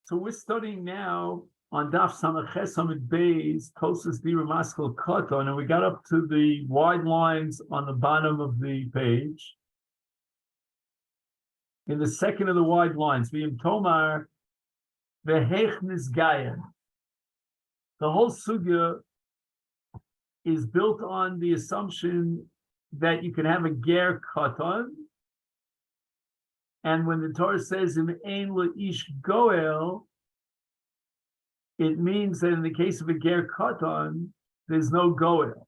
So we're studying now on Daf Samachet Samid Beis, Tosas Dira Maskal Katan, and we got up to the wide lines on the bottom of the page. In the second of the wide lines, V'im Tomar V'hech Nizgayen. The whole sugya is built on the assumption that you can have a ger katan, and when the Torah says im ein la'ish goel, it means that in the case of a ger katan, there's no goel,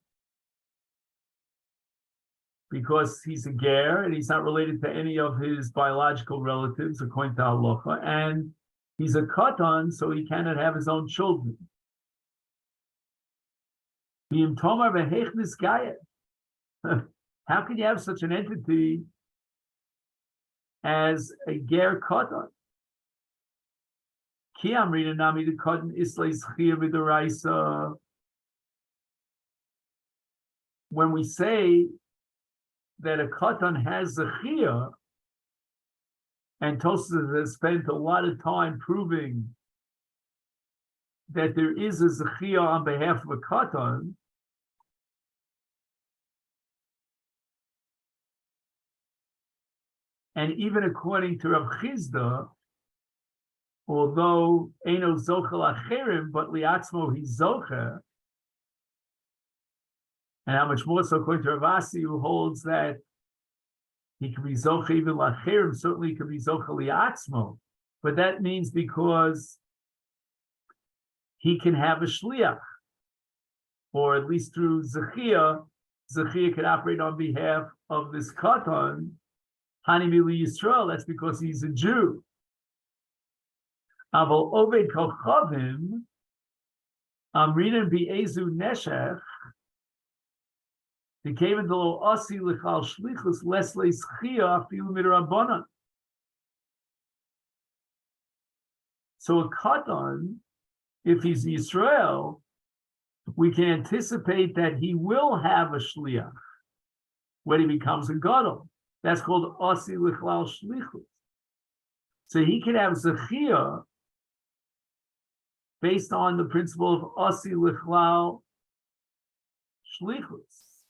because he's a ger and he's not related to any of his biological relatives according to halacha, and he's a katan, so he cannot have his own children. How can you have such an entity as a ger katan? Ki amrina nami the katan islay zchiyah b'doraisa. When we say that a katan has zchiyah, and Tosafos has spent a lot of time proving that there is a zechiyah on behalf of a katan, and even according to Rav Chizda, although Eino Zochel Acherim, but Liatzmo he's Zocher, and how much more so according to Rav Asi, who holds that he can be Zocher even Lacherim, certainly he can be Zocher Liatzmo, but that means because he can have a shliach, or at least through Zechiyah can operate on behalf of this katan, Hani Mili Yisrael, that's because he's a Jew. Aval Oved Kochavim, Amrinan B'ezu Neshech, he came into lo Asi Lichal Shlichus, Lesle Zechiyah, Afilu Midrabanan. So a katan, if he's Yisrael, we can anticipate that he will have a shliach when he becomes a gadol. That's called Asi Lichlal Shlichus. So he can have Zechiyah based on the principle of Asi Lichlal Shlichus.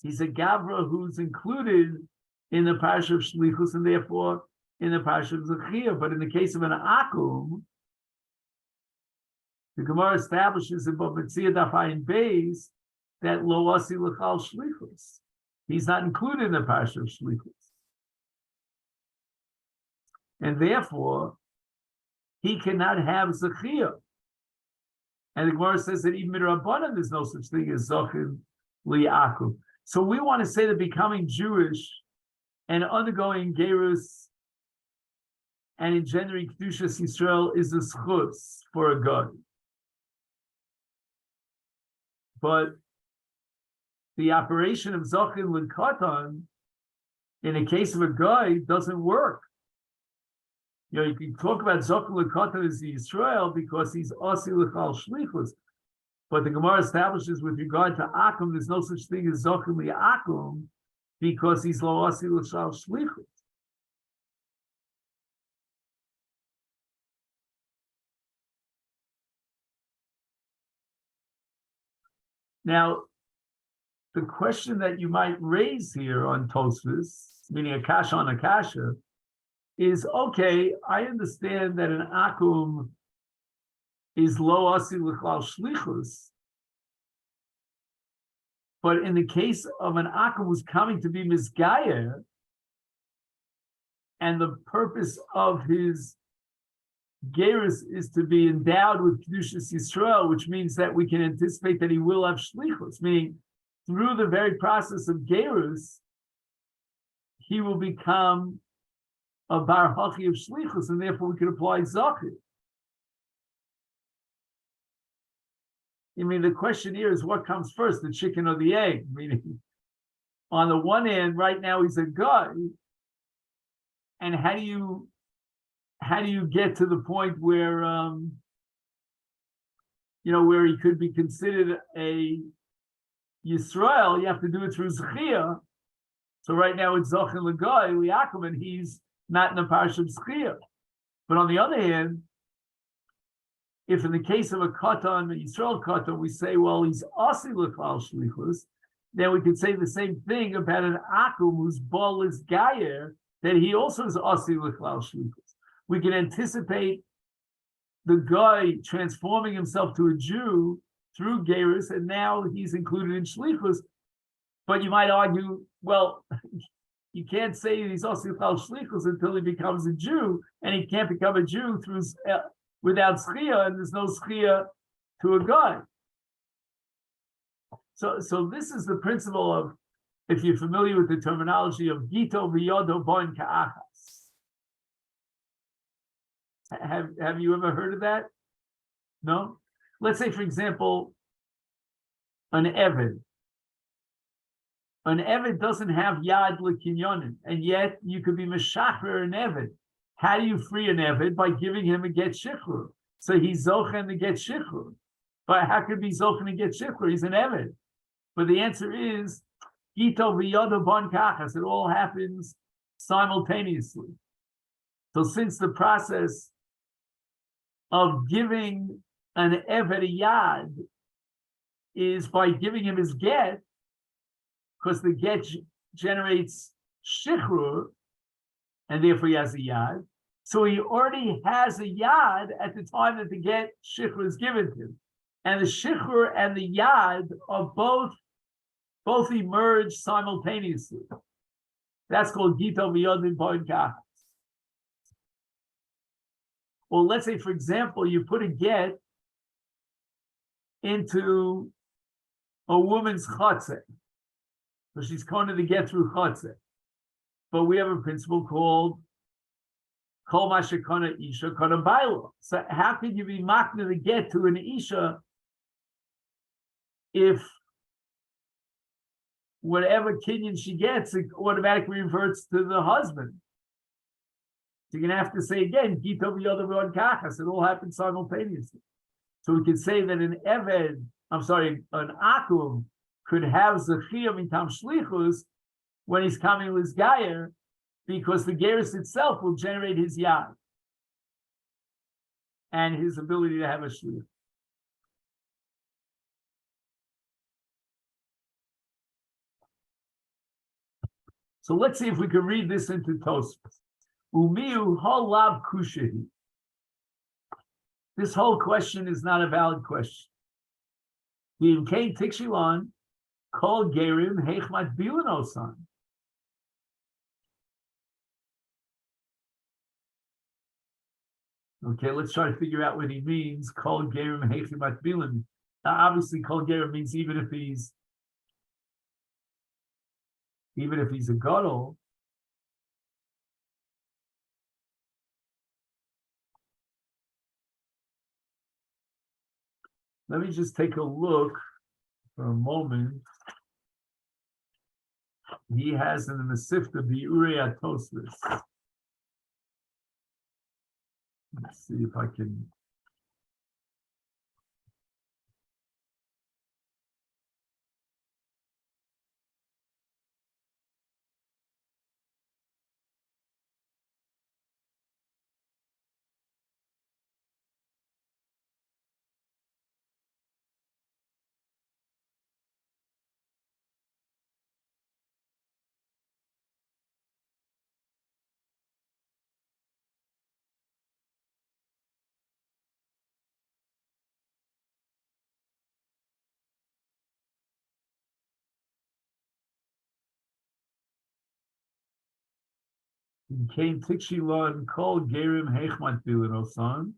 He's a Gavra who's included in the Parsha of Shlichus and therefore in the Parsha of Zechiyah. But in the case of an Akum, the Gemara establishes in Bometzia Dafayin Beis that Lo Asi L'chal Shlichus. He's not included in the Parsha of Shlichus. And therefore, he cannot have Zechiyah. And the Gemara says that even Midrabanan, there's no such thing as Zochin Li'akum. So we want to say that becoming Jewish and undergoing Geirus and engendering Kedushas Yisrael is a schus for a God. But the operation of Zochin L'Katan in the case of a guy doesn't work. You know, you can talk about Zochin L'Katan as the Yisrael because he's Asi L'Chal Shlichus. But the Gemara establishes with regard to Akum, there's no such thing as Zochin L'Akum because he's Lo Asi L'Chal Shlichus. Now, the question that you might raise here on Tosafos, meaning Akasha on Akasha, is, okay, I understand that an Akum is Lo Asi L'Chlal Shlichus, but in the case of an Akum who's coming to be Mizgayer, and the purpose of his Geirus is to be endowed with Kedushas Yisrael, which means that we can anticipate that he will have Shlichus, meaning through the very process of Geirus, he will become a Bar Hachi of Shlichus, and therefore we can apply Zachir. I mean, the question here is what comes first, the chicken or the egg? Meaning, on the one hand, right now he's a guy, and how do you get to the point where where he could be considered a Yisrael? You have to do it through Zechiyah. So right now it's Zochin L'Goy, Liakum, and he's not in the Parsha of Zechiyah. But on the other hand, if in the case of a Katan, a Yisrael Katan, we say, well, he's Asi L'Klal Shlichus, then we could say the same thing about an Akum whose ball is Gayer, that he also is Asi L'Klal Shlichus. We can anticipate the guy transforming himself to a Jew through Geirus, and now he's included in Shlichus. But you might argue, well, you can't say he's Asi L'Klal Shlichus until he becomes a Jew, and he can't become a Jew through without Schia, and there's no Schia to a guy. So this is the principle of, if you're familiar with the terminology of Gito V'yodo Boin Ka'achas. Have you ever heard of that? No? Let's say, for example, an Eved. An Eved doesn't have Yad L'Kinyonin, and yet you could be Meshacher an Eved. How do you free an Eved? By giving him a get shichrur. So he's Zochen to get shichrur. But how could be Zochen to get shichrur? He's an Eved. But the answer is, Gito V'yodo Bon Kachas. It all happens simultaneously. So since the process of giving an Eved a Yad is by giving him his get, because the get generates shichrur, and therefore he has a Yad. So he already has a Yad at the time that the get shichrur is given to him. And the shichrur and the Yad are both emerge simultaneously. That's called Gito V'yodin Boin Kachas. Well, let's say, for example, you put a get into a woman's chatzeh. So she's going to get through chatzeh. But we have a principle called Kol Mashekona Isha Kona Bailo. So how can you be makna to get to an Isha if whatever kinyan she gets, it automatically reverts to the husband? So you're going to have to say again, Gito V'yodo Bon Kachas. It all happens simultaneously. So we could say that an Akum could have Zechiyah Mitam Shlichus when he's coming with Gayer, because the Geirus itself will generate his Yad and his ability to have a Shliach. So let's see if we can read this into Tosfos. Umiu halav kushahi. This whole question is not a valid question. V'im kein tikshilon kol gerim heichmat bilanosan. Okay, let's try to figure out what he means. Kol gerim heichmat bilan. Obviously, kol gerim means even if he's a gadol. Let me just take a look for a moment. He has in the Masechet Biurei Tosfos. Let's see if I can. Came Tikshila and called Gerim Heichmat Bilanosan.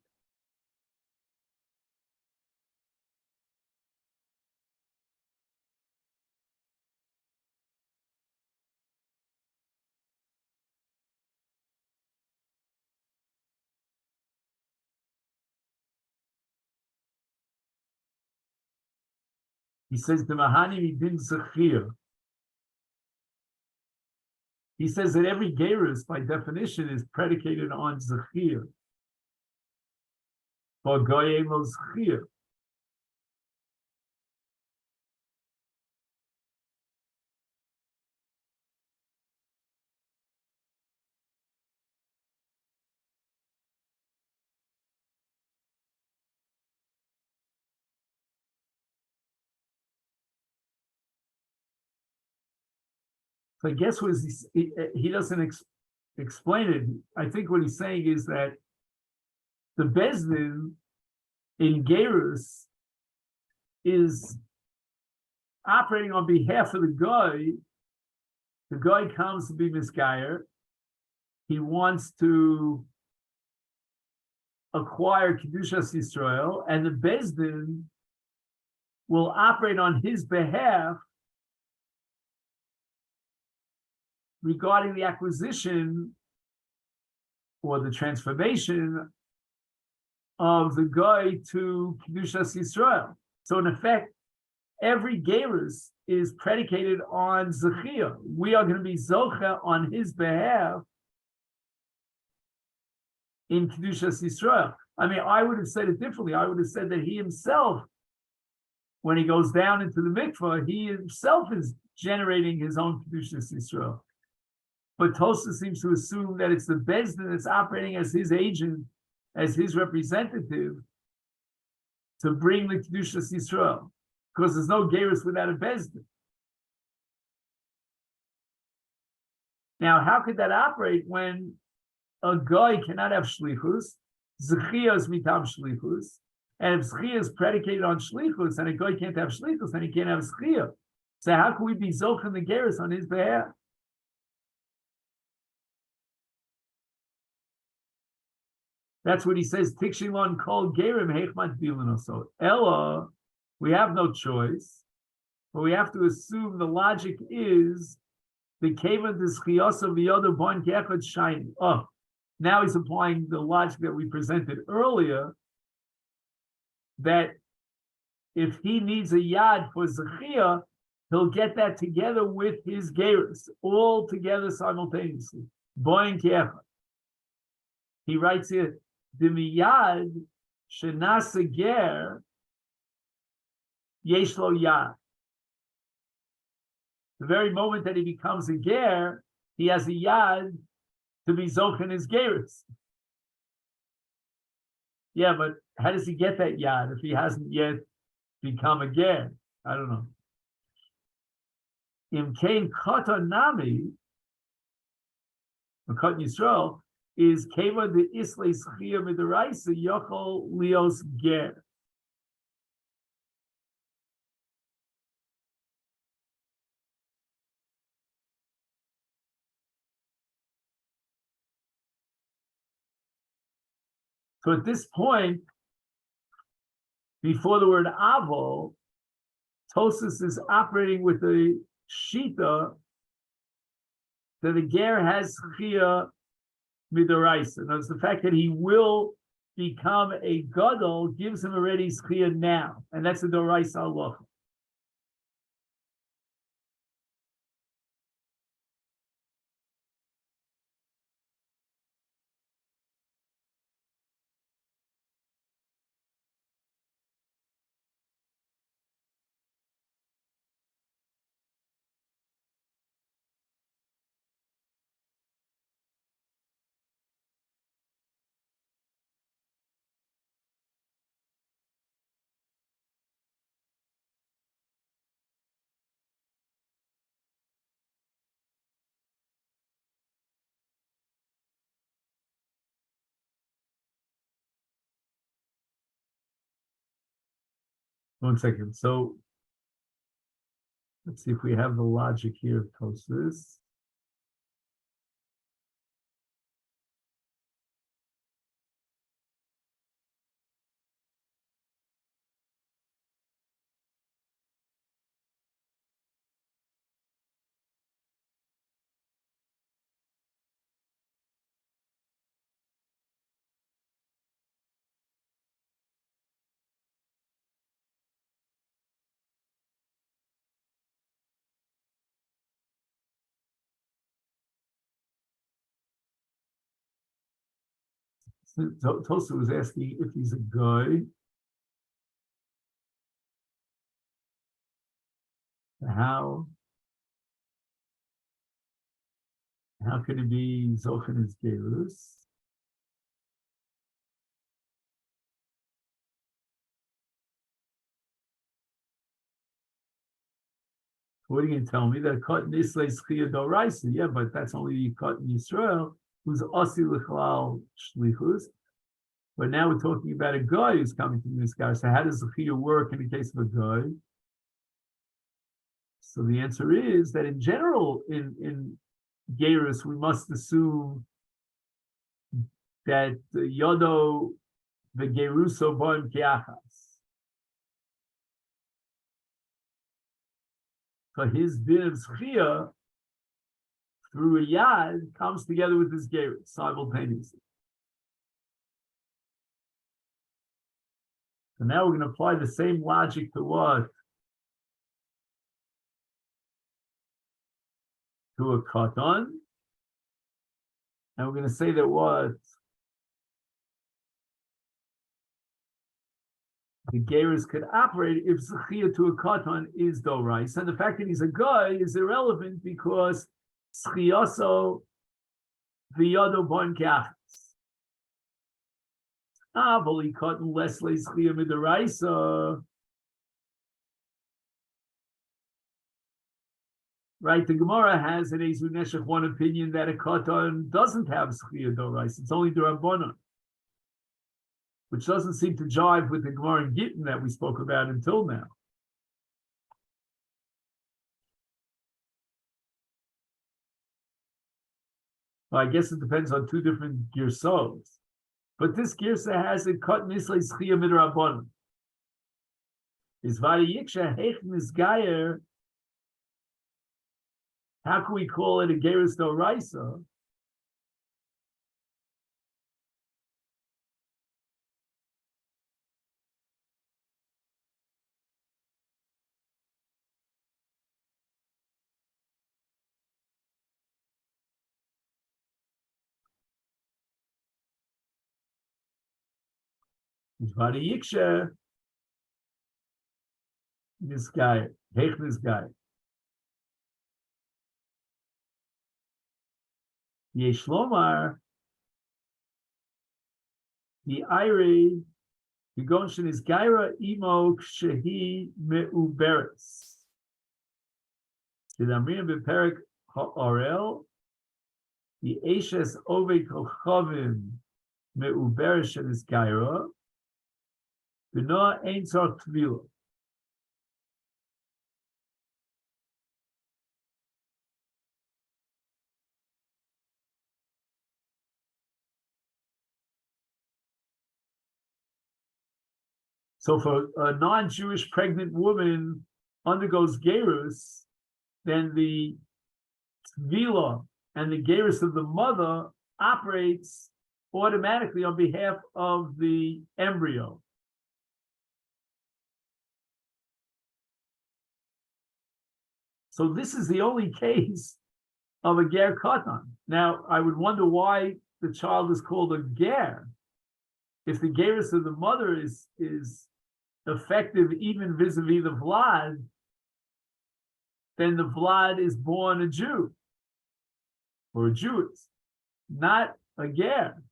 He says the Mahani bin Zechir. He says that every Geirus, by definition, is predicated on Zechir. For Goyim Zechir. So I guess what he doesn't explain it. I think what he's saying is that the Bezdin in Geirus is operating on behalf of the guy. The guy comes to be misguyer. He wants to acquire Kedushas Yisrael, and the Bezdin will operate on his behalf regarding the acquisition or the transformation of the guy to Kedushas Yisrael. So in effect, every Geirus is predicated on Zechia. We are going to be Zocha on his behalf in Kedushas Yisrael. I mean, I would have said it differently. I would have said that he himself, when he goes down into the mikvah, he himself is generating his own Kedushas Yisrael. But Tosa seems to assume that it's the Bezdin that's operating as his agent, as his representative, to bring the Kedushas Yisrael. Because there's no Geirus without a Bezdin. Now, how could that operate when a guy cannot have shlichus? Zechia is mitam shlichus. And if Zechia is predicated on shlichus, and a guy can't have shlichus, then he can't have Zechia. So how can we be Zoch the Geirus on his behalf? That's what he says, Tikshilon kol gerim heichmat bilin. So Ella, we have no choice, but we have to assume the logic is the keva d'schiyasa v'yoda bon kechad shiny. Oh, now he's applying the logic that we presented earlier, that if he needs a yad for zechia, he'll get that together with his geirus, all together simultaneously. Bon kechad. He writes here, Dimiyad shenasa ger yesh lo yad. The very moment that he becomes a ger, he has a yad to be zoch in his geirus. Yeah, but how does he get that yad if he hasn't yet become a ger? I don't know. Im kain katan nami, Katan Yisrael, is keva de isle schia midaraisa yochol lios ger. So at this point, before the word avo, Tosis is operating with the shita that the ger has schia midaraisa. Notice the fact that he will become a gadol gives him already schia now, and that's the doraisa halacha. One second. So let's see if we have the logic here of Tosis. Tosa was asking if he's a guy. How could it be Zochan is Geirus? What are you going to tell me? That Katan Islay Schia Doraisa. Yeah, but that's only Katan Yisrael, who's Asi L'chalal Shlichus. But now we're talking about a guy who's coming to this guy. So how does the Schia work in the case of a guy? So the answer is that in general, in Geirus, we must assume that Yodo the Geiruso Boim Kiachas. So his din of Schia through a yad comes together with his Geirus simultaneously. So now we're going to apply the same logic to what? To a Katan. And we're going to say that what? The Geirus could operate if Schia to a Katan is Dorais. And the fact that he's a guy is irrelevant because Schiaso v'yodo bon kachas. V'li Katan lesle Schia midaraisa. Right, the Gemara has in Ezu Neshech one opinion that a Katan doesn't have Schia Dorais. It's only D'Rabbanan, which doesn't seem to jive with the Gemara in Gittin that we spoke about until now. Well, I guess it depends on two different girsos. But this girsa has a Katan Islay Schia Midrabbanan. Is Vadi Yiksha Hech Misgayer. How can we call it a Geirus Doraisa? Vadi Yiksha, this guy, Hech this guy. Yeshlomar, the Iri, the Gonshin is Gaira Imo Kshehi Meuberes. The Amrim Beperik Ha'orel, the Eshes Ove Kochavim Meuberes and is Gaira, the Noah Ein Tzor Tvila. So for a non-Jewish pregnant woman undergoes Geirus, then the Tvila and the Geirus of the mother operates automatically on behalf of the embryo. So this is the only case of a Ger Katan. Now, I would wonder why the child is called a Ger. If the Geirus of the mother is effective even vis-a-vis the Vlad, then the Vlad is born a Jew or a Jewess, not a Ger.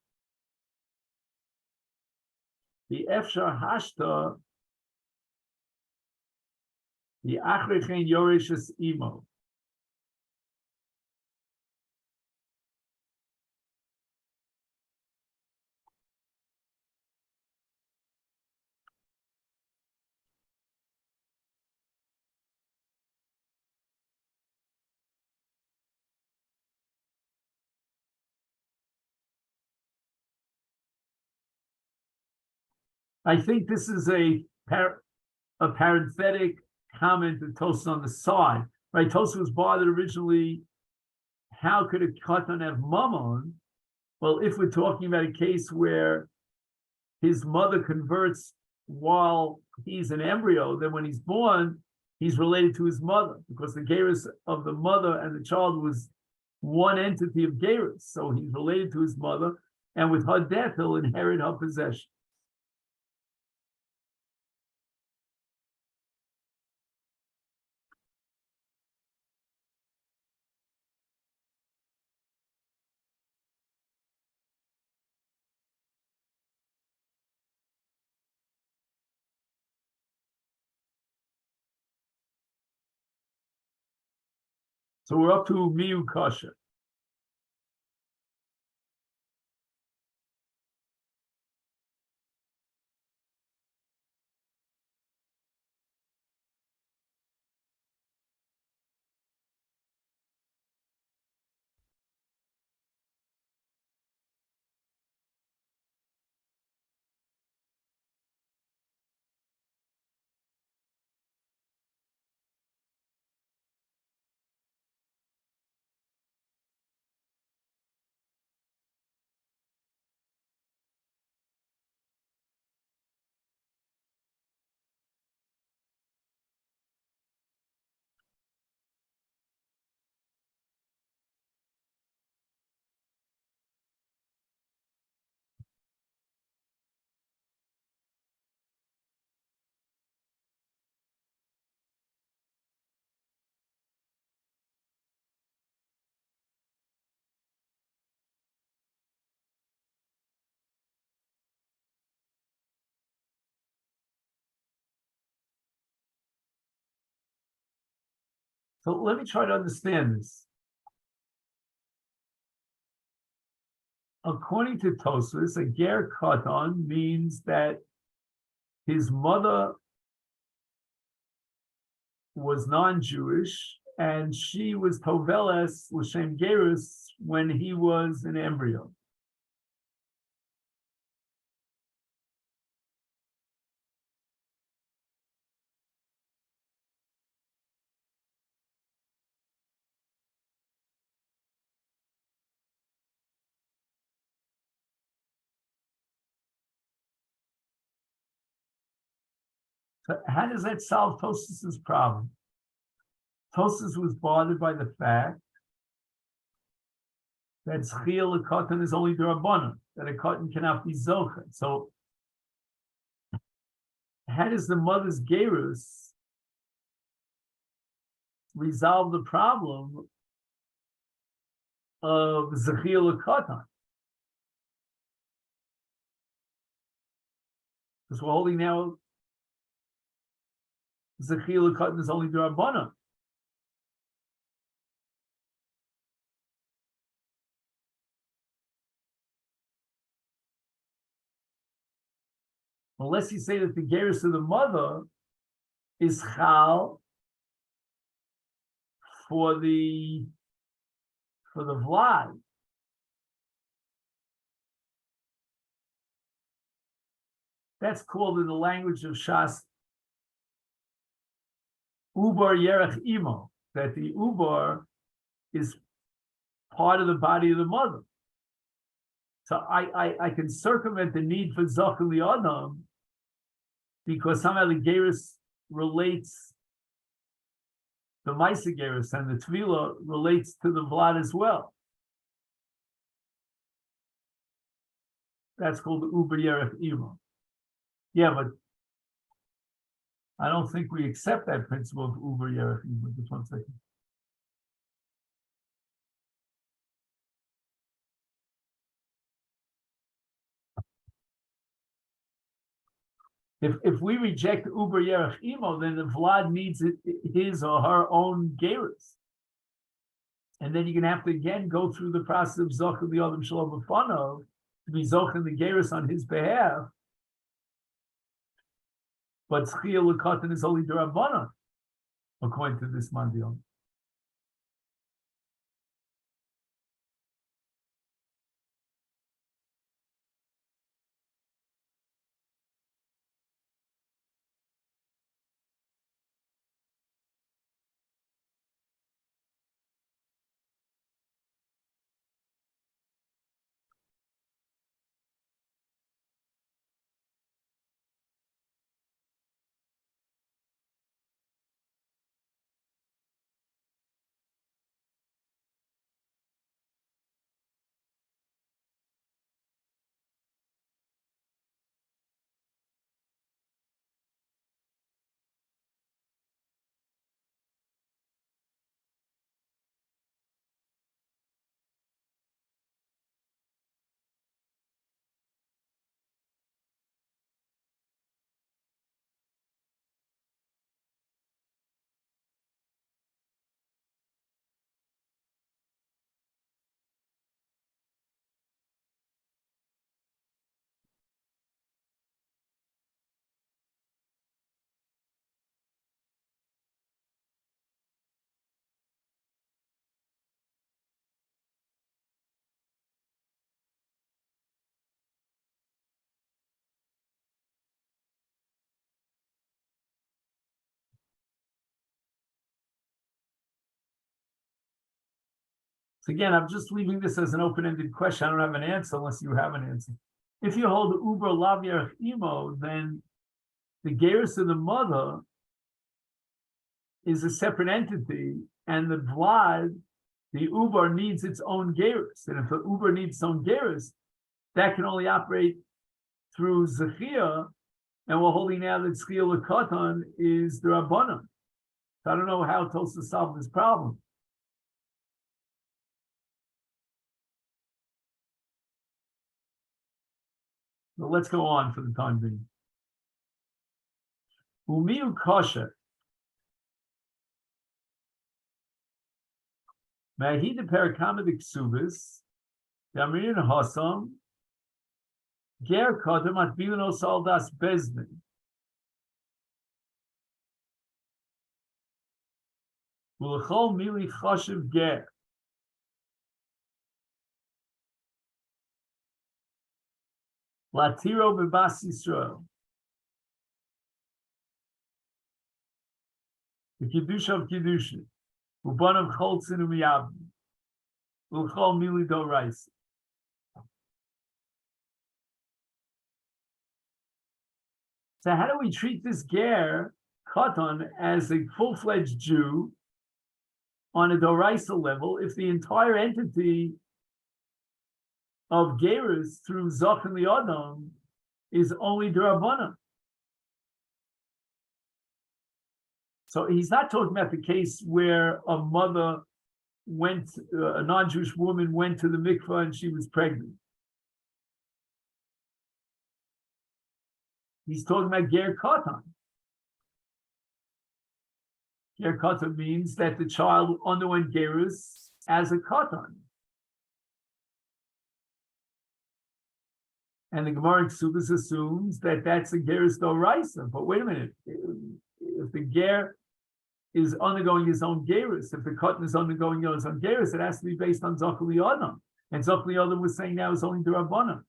The Efshar Hashta, the Achrechen Yorishus Imo. I think this is a parenthetic comment that Tosfos on the side, right? Tosfos was bothered originally, how could a Katan have mammon? Well, if we're talking about a case where his mother converts while he's an embryo, then when he's born, he's related to his mother, because the Geirus of the mother and the child was one entity of Geirus. So he's related to his mother, and with her death, he'll inherit her possession. So we're up to miu kasha. So let me try to understand this. According to Tosfos, a ger katan means that his mother was non-Jewish and she was toveles l'shem Geirus when he was an embryo. So how does that solve Tosfos's problem? Tosfos was bothered by the fact that Zchiyah l'Katan is only d'Rabbanan, that a Katan cannot be Zocha. So how does the mother's Geirus resolve the problem of Zechiyah l'Katan? Because we're holding now Zechiyah l'Katan is only d'Rabbanan. Unless you say that the Geirus of the mother is Chal for the Vlad. That's called in the language of Shas Ubar Yerech Imo, that the Ubar is part of the body of the mother. So I can circumvent the need for Zoch Adam because somehow the Geirus relates, the Masechet Geirus and the Tvila relates to the Vlad as well. That's called the Uber Yerech Imo. Yeah, but I don't think we accept that principle of Uber Yerech Imo. Just 1 second. If we reject Uber Yerech Imo, then the Vlad needs his or her own Geirus. And then you're going to have to again go through the process of Zoch the Adam Shalom B'Fanov to be Zoch the Geirus on his behalf. But Zchiyah l'Katan is only d'Rabbanan, according to this Mandion. So again, I'm just leaving this as an open-ended question. I don't have an answer unless you have an answer. If you hold uber lav yerech imo, then the Geirus of the mother is a separate entity, and the Vlad, the Uber, needs its own Geirus. And if the Uber needs its own Geirus, that can only operate through Zechia, and we're holding now that Zechia Katan is the Rabbanon. So I don't know how to solve this problem. So let's go on for the time being. Umiu kosher. Mahida perakamadik subis. Yamirin hasam. Ger kodem at bilino soldas bezdin. Ulchol mili choshev ger. Latiro bebas Yisrael. The kiddush of kiddushin. Ubonav cholzin umiyabim. Ulchol mili do rice. So how do we treat this ger, Katan, as a full-fledged Jew on a Doraisa level if the entire entity of Geirus through Zoch and the Adam is only D'Rabbanan? So he's not talking about the case where a mother went, a non-Jewish woman went to the mikvah and she was pregnant. He's talking about Ger Katan. Ger Katan means that the child underwent Geirus as a Katan. And the Gemara in Ksubas assumes that that's a Geirus Doraisa. But wait a minute. If the Ger is undergoing his own Geirus, if the Katan is undergoing his own Geirus, it has to be based on Zochli Adam. And Zochli Adam was saying now it's only the Rabbanan.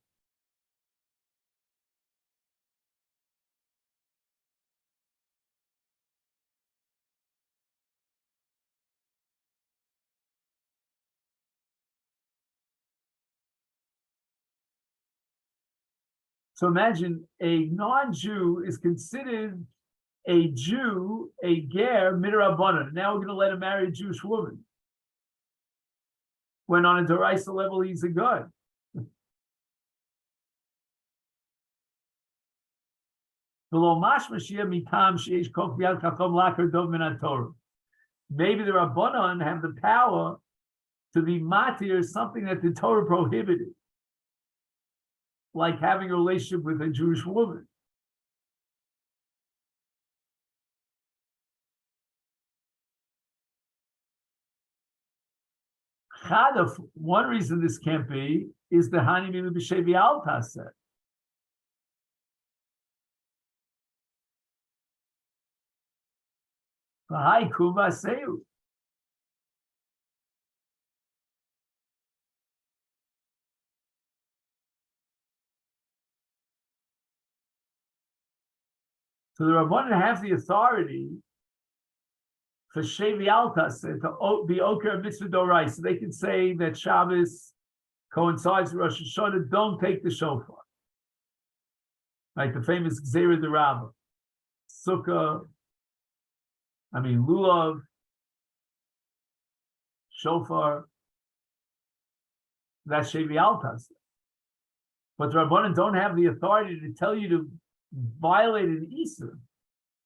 So imagine a non-Jew is considered a Jew, a ger, midrabanan. Now we're going to let him marry a Jewish woman. When on a Doraisa level, he's a god. So maybe the Rabbanan have the power to be matir something that the Torah prohibited, like having a relationship with a Jewish woman. One reason this can't be is the Hani Milu B'Shevi Al Taseh. V'hai Kuva Seu. So the Rabbanan have the authority for Shevi Altas to be Oker Mitzvah Dorai. So they can say that Shabbos coincides with Rosh Hashanah, don't take the shofar. Like the famous Gzeira de Rabbah. Sukkah, Lulav, shofar, that's Shevi Altas. But the Rabbanan don't have the authority to tell you to violate an Isur.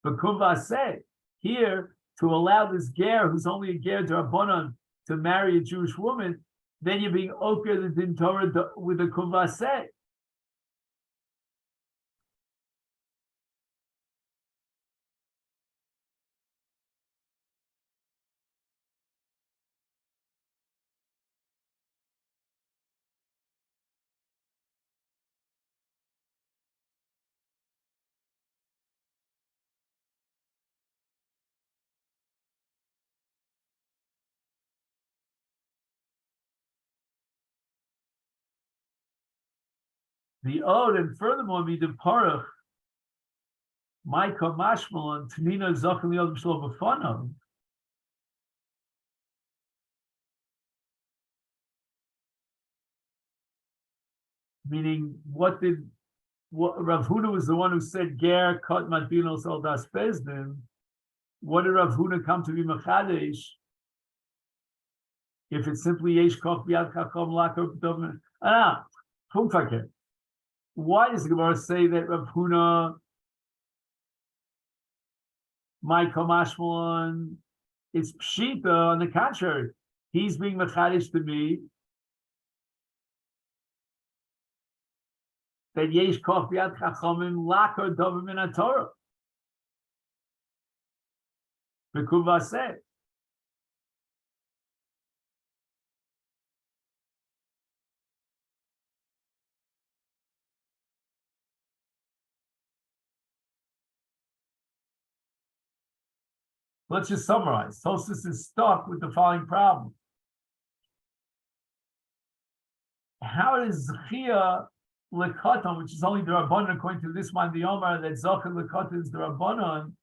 But Kuva say, here, to allow this ger, who's only a ger d'Rabbanan, to marry a Jewish woman, then you're being oker the din Torah with a kuvaseh. The Od, and furthermore, Midaparach, Micah Mashmal, and Tanina Zachal Yod B'Shlo B'Fanav. Meaning, what Rav Huna was the one who said Ger Kat Matbinos Al Das Bezdin. What did Rav Huna come to be Machadesh? If it's simply Yesh Koch Biad Chacham Lakar Dovin. Funfaket. Why does the Gemara say that Rav Huna, my Kamashmalon, it's Pshita? On the contrary, he's being Machadesh to me that Yesh Koch Biad Chachamim Lakar Dovin Min HaTorah. Bekuvaseh. Let's just summarize. Tosfos is stuck with the following problem. How is Zechia Lekatan, which is only the Rabbanon, according to this one, the Omar, that Zechia Lekatan is the Rabbanon,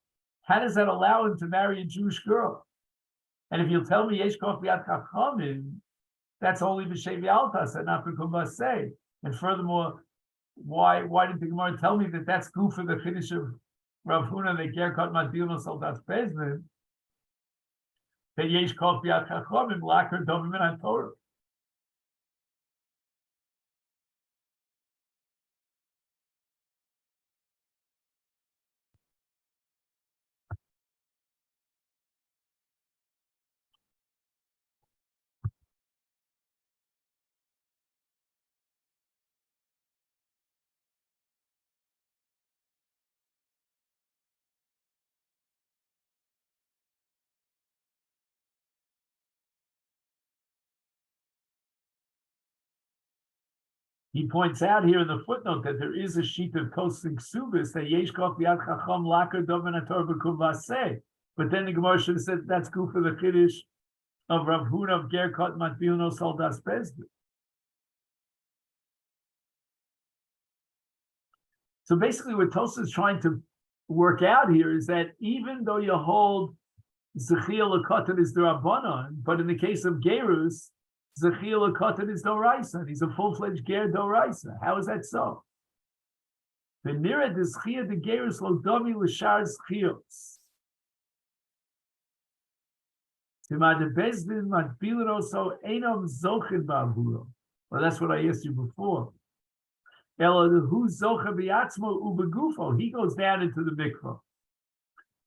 how does that allow him to marry a Jewish girl? And if you'll tell me Yesh Koch Biad Chachamim, that's only B'Shevi Altas and not B'Kumbaseh. And furthermore, why did the Gemara tell me that that's good for the Chiddush of Rav Huna, that Ger Kat Matbinos Al Das Bezdin, that Yesh Koch Biad Chachamim Lakar Dovim Min HaTorah? He points out here in the footnote that there is a sheet of Kosing Subis that Yesh Koch Biad Chacham Lakar Dovin HaTorah B'Kuvaseh. But then the Gemara should have said that's good for the Chiddush of Rav Huna of Ger Kat Matbinos Al Das Bezdin. So basically, what Tosfos is trying to work out here is that even though you hold Zechia Lekatan is the Rabbanon, but in the case of Geirus, Zechia Lekatan is Doraisa. He's a full-fledged Ger Doraisa. How is that so? The Nira de Zechia de Geirus lo domi l'shar Zechios. Tima de Bezdin matbilin also enom zochin ba'avuro. Well, that's what I asked you before. Ela hu zocha biatzmo ubegufo. He goes down into the mikvah.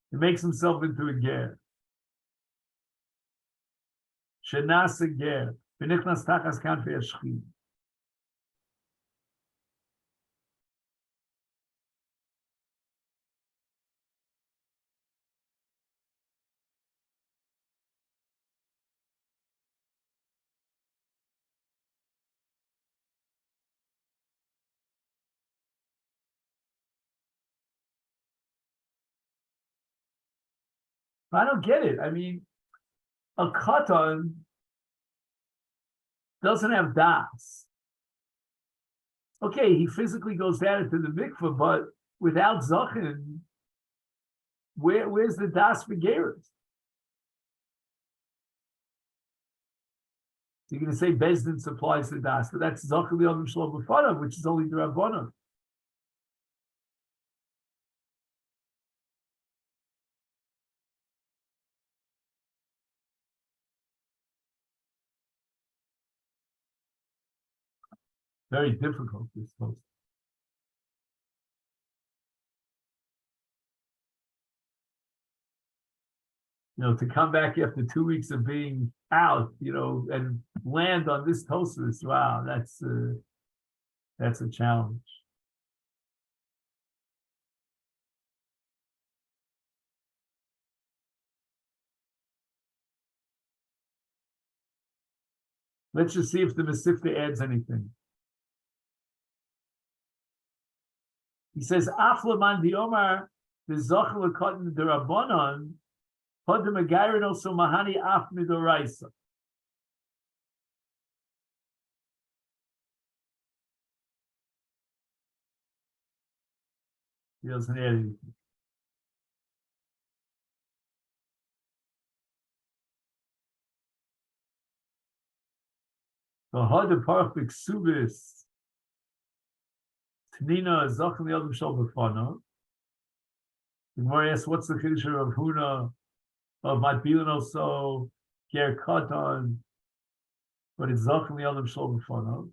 He makes himself into a Ger. Shenasa Ger. V'nichnas tachas kanfei hashchina. I don't get it. I mean, a Katan doesn't have das. Okay, he physically goes down into the mikveh, but without zachin, where's the das for Geirus? You're going to say Bezdin supplies the das, but that's zachin li'odem shlo b'fanav, which is only the Rabbanon. Very difficult, this post. To come back after 2 weeks of being out, and land on this Tosfos, wow, that's a challenge. Let's just see if the Masechet adds anything. He says, Aflaman the Omar, the Zochel Lekatan the Rabbanon, Hodem Agairin also Mahani Af Midoraisa. He doesn't add anything. The Hodem Parach B'Ksubis. Tanina Zoch L'Yodam Shel B'Fano. The Gemara asks, what's the Chiddush of Huna of Matbilin also Ger Katan, but it's Zoch L'Yodam Shel B'Fano.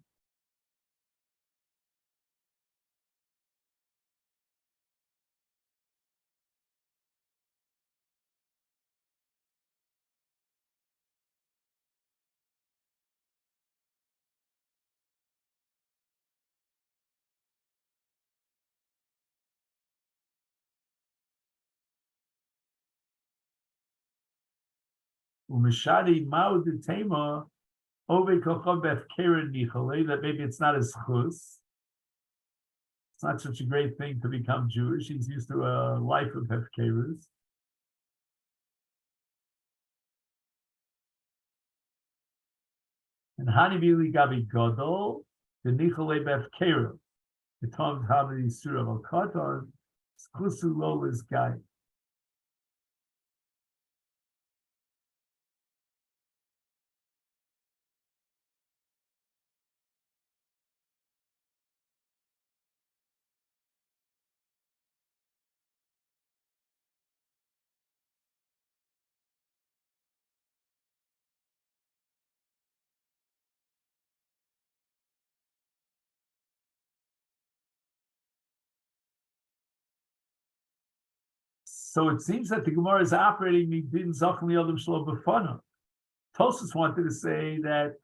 Umeshadi Mao de Tema Ove Kochov Bef Keren Nichole, that maybe it's not as chus. It's not such a great thing to become Jewish. He's used to a life of Hefkerus. And Hanibili Gabi Godol, the Nichole Bef Keren, the Tom Hamadi Surah al Katan, Sklusu Lola's guy. So it seems that the Gemara is operating Midin Zoch L'Yodam Shel B'Fano. Tosfos wanted to say that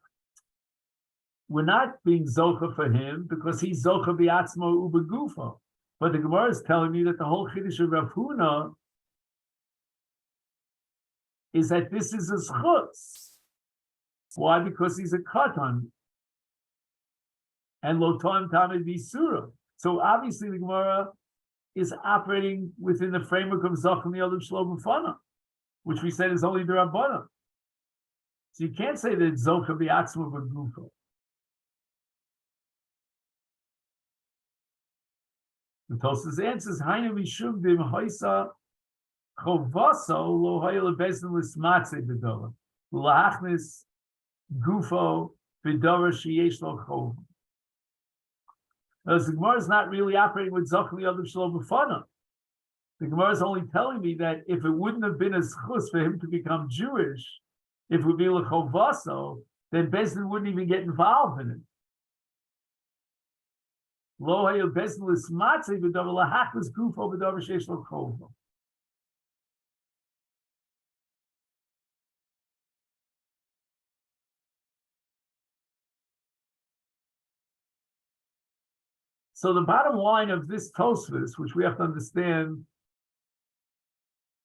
we're not being Zocha for him because he's Zocha B'Atzmo U'Begufo. But the Gemara is telling me that the whole Chiddush of Rav Huna is that this is a schutz. Why? Because he's a Katan. And Lo Toim Tamid B'Surah. So obviously the Gemara is operating within the framework of Zoch L'Yodam Shel B'Fano, which we said is only the Rabbana. So you can't say that Zocha B'Atzmo B'Gufo. The Tosfos answers, Hainu Mishum Dim Hoisa Chovaso Lo Hayel Bezdin L'Smatze B'Dora L'Achnis Gufo B'Dora Sheyesh Lo Chov. The Gemara is not really operating with Zoch L'Yodam Shel B'Fano. The Gemara is only telling me that if it wouldn't have been a schus for him to become Jewish, if it would be l'chovaso, then Bezdin wouldn't even get involved in it. Lo hayu Bezdin l'smatze b'davar lahachlis gufo b'davar sheish lo chova. So the bottom line of this Tosfos, which we have to understand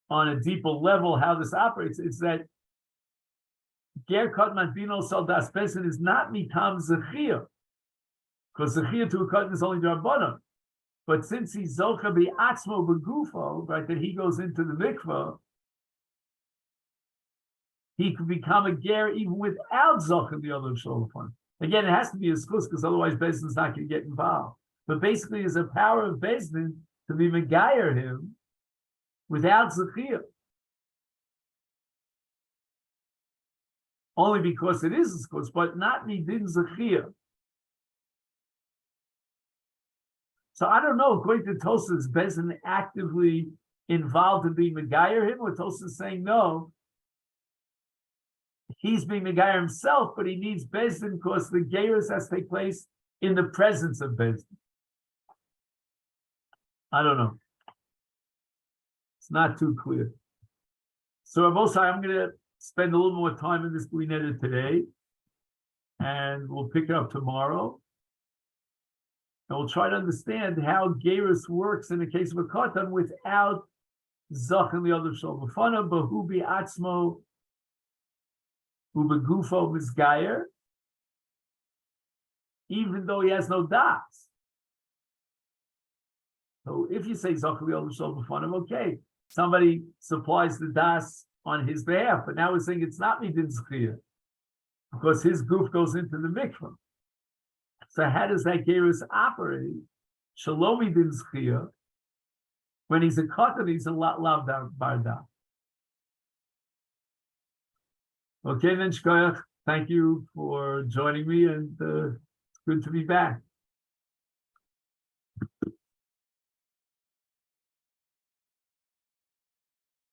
on a deeper level how this operates, is that Ger Katan Bino Saldas Bezdin is not mitam zechiyah, because zechiyah to a Katan is only Rabbanan. But since he's Zocha B'Atzmo B'Gufo, right, that he goes into the mikvah, he could become a ger even without Zocha L'Yodam Shel B'Fano. Again, it has to be a schus because otherwise Bezdin's not going to get involved. But basically, it's a power of Bezdin to be megayer him without zechiyah. Only because it is a schus, but not midin zechiyah. So I don't know, according to Tosfos, is Bezdin actively involved in being megayer him, or Tosfos is saying no, he's being megayer himself, but he needs Bezdin because the Geirus has to take place in the presence of Bezdin. I don't know. It's not too clear. So I'm going to spend a little more time in this Blineda today, and we'll pick it up tomorrow. And we'll try to understand how Geirus works in the case of a Katan without Zoch L'Yodam Shel B'Fano, B'Hu B'Atzmo U'Begufo Mizgayer, even though he has no das. So if you say Zoch L'Yodam Shel B'Fano, okay, somebody supplies the das on his behalf, but now we're saying it's not midin zechiyah because his goof goes into the mikvah. So how does that Geirus operate? Shalom midin zechiyah. When he's a katan, he's a lav barda. Okay, then shkoyach. Thank you for joining me, and it's good to be back.